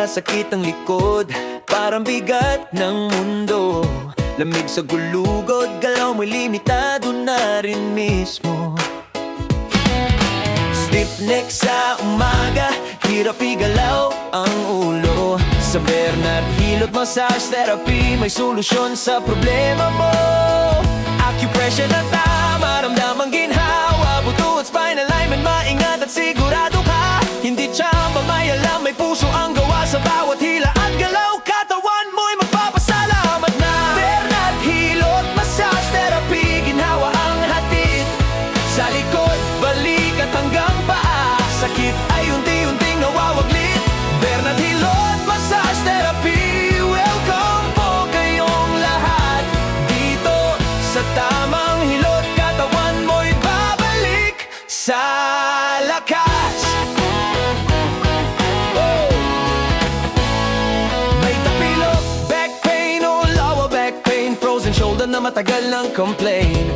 Nagkakasakit ang likod, parang bigat ng mundo. Lamig sa gulugod, galaw mo'y limitado na rin mismo. Stiff neck sa umaga, hirap igalaw ang ulo. Sa Bernard Hilot Massage Therapy, may solusyon sa problema mo. Acupressure na tama, ramdamang ginhawa, buto at spine alignment, maingat at sigurado ka. Hindi tsamba, may alam, may puso ang gawa sa bawat hila at galaw. Katawan mo'y magpapasalamat na. Bernard Hilot Massage Therapy, ginhawa ang hatid sa likod, balikat hanggang paa. Sakit ay unti-unting nawawaglit. Bernard Hilot Massage Therapy, welcome po kayong lahat dito sa tamang hilot. Katawan mo'y babalik sa lakas. May tapilok, back pain o lower back pain, frozen shoulder na matagal ng complain.